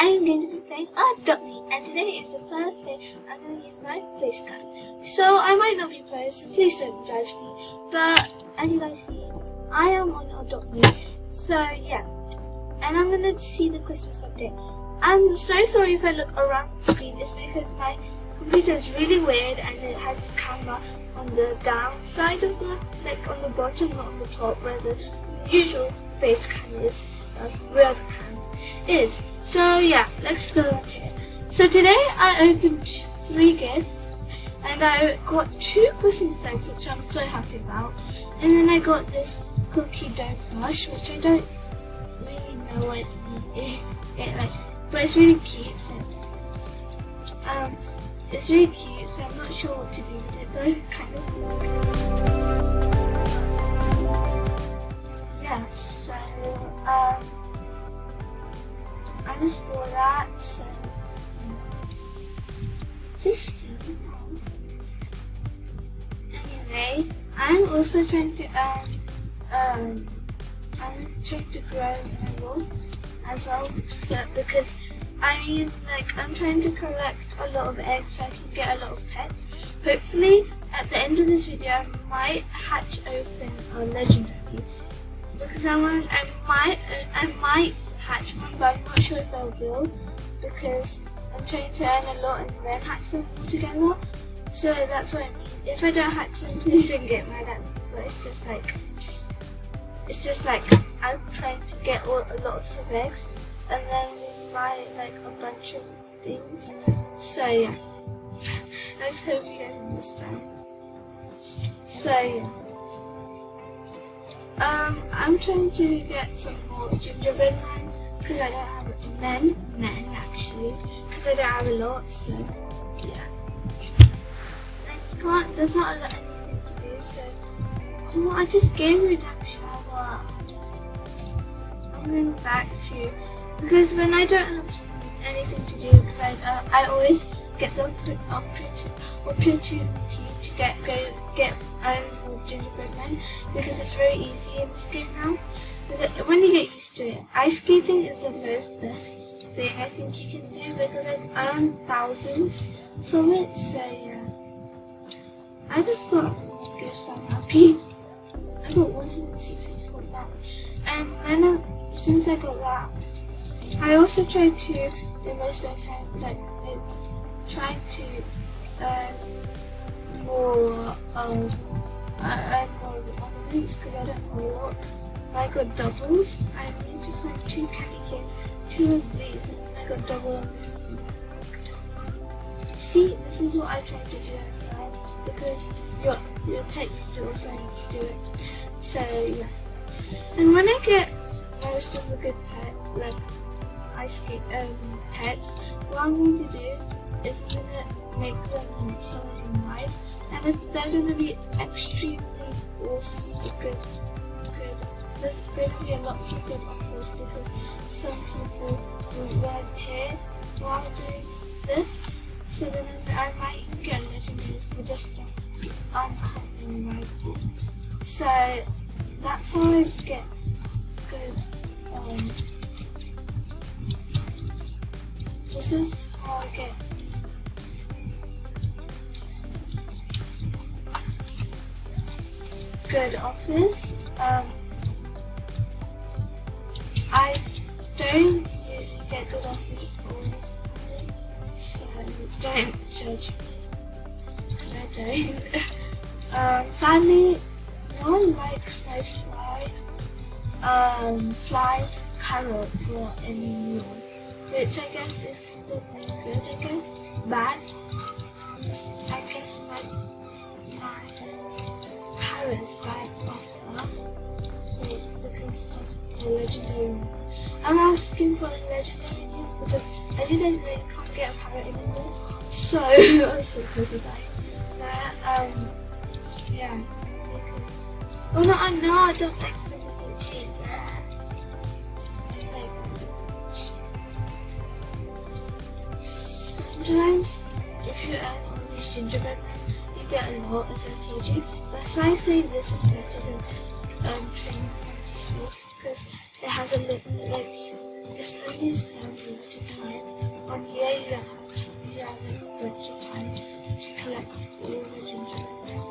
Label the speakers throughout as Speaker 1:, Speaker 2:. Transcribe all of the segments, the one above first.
Speaker 1: I am going to be playing Adopt Me, and today is the first day I'm going to use my face cam. So I might not be pro, so please don't judge me. But as you guys see, I am on Adopt Me. So yeah, and I'm going to see the Christmas update. I'm so sorry if I look around the screen. It's because my computer is really weird and it has the camera on the down side of the, like on the bottom, not on the top, where the usual face cam is, real cam is. So yeah, let's go into it. So today I opened 3 gifts and I got 2 Christmas eggs, which I'm so happy about. And then I got this cookie dough brush, which I don't really know what it like, but it's really cute. So, it's really cute, so I'm not sure what to do with it though, kind of. Yeah, so, I just bought that, so, 50. Anyway, I'm also trying to, I'm trying to grow my wolf as well, so, because I'm trying to collect a lot of eggs so I can get a lot of pets. Hopefully, at the end of this video, I might hatch open a legendary, because I might hatch one, but I'm not sure if I will, because I'm trying to earn a lot and then hatch them all together. So that's what I mean. If I don't hatch them, please don't get mad at me. But it's just like I'm trying to get a lot of eggs, and then buy like a bunch of things. So yeah, let's hope you guys understand. So yeah, I'm trying to get some more gingerbread men, because I don't have men actually, because I don't have a lot. So yeah, there's not anything to do. So I just gave redemption. I'm going back to, because when I don't have anything to do, because I always get the opportunity to get more gingerbread men, because it's very easy in this game now. Because when you get used to it, ice skating is the best thing I think you can do, because I've earned thousands from it. So yeah, I just got good, so I'm happy. I got 164 now, and then since I got that, I also try to, in my spare time, I try to earn more of the ornaments, because I don't have a lot. I got doubles. I need to find 2 candy canes, 2 of these, and then I got double ornaments. See, this is what I try to do as well, because your pet also needs to do it. So yeah, and when I get most of the good ice skate pets, what I'm going to do is I'm going to make them something right, and they're going to be extremely good. There's going to be lots of good offers, because some people weren't here while doing this, so then I might even get a legendary for just uncommon rifle. So that's how I get good. This is how I get good offers. I don't usually get good offers at all, so don't judge me, because I don't. Sadly, no one likes my fly carrot for any meal, which I guess is kind of good, I guess. Bad. I guess my parrot's bad offer because of the legendary meal. I'm asking for a legendary meal, because as you guys know, you can't get a parrot anymore. So I'm so close to dying. Yeah. Oh no, I don't like Freddy. Sometimes, if you earn all these gingerbread men, you get a lot, as I told you. That's why I say this is better than training Santa schools, because it has a little, it's only some limited time. On here you have like a bunch of time to collect all the gingerbread men.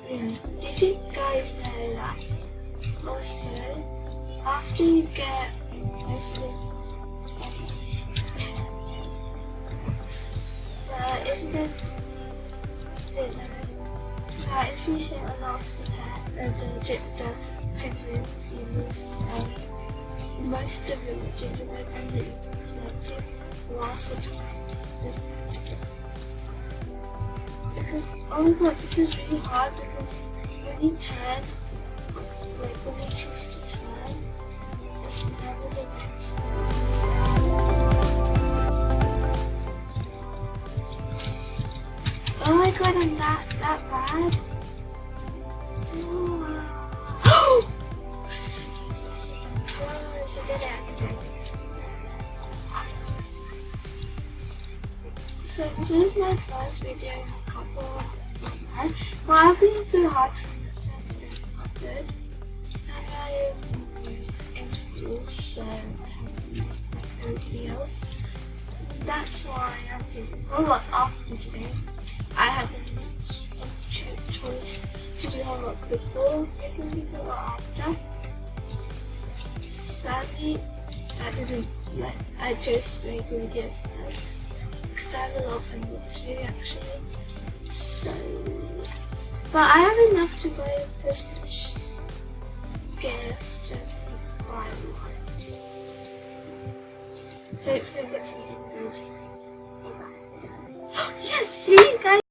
Speaker 1: Yeah. Did you guys know that? Also, after you get most of the if you guys didn't know that if you hit a lot of the penguins, you lose most of your gingerbread men that you collected whilst the time. Because oh my god, this is really hard because when you turn, like when you choose to turn, it's never the right time. Oh my god, I'm that bad. Oh, so useless. Close. I did it. So this is my first video in a couple of months. Well, I've been through hard times, so I didn't upload. And I'm in school, so I haven't made everybody else. That's why I'm doing homework after today. I had the choice to do homework before making a video or after. Sadly, I just make a video first because I have a lot of homework to do actually. So, but I have enough to buy Christmas gifts and buy one. Hopefully I get something good. Yes, see guys.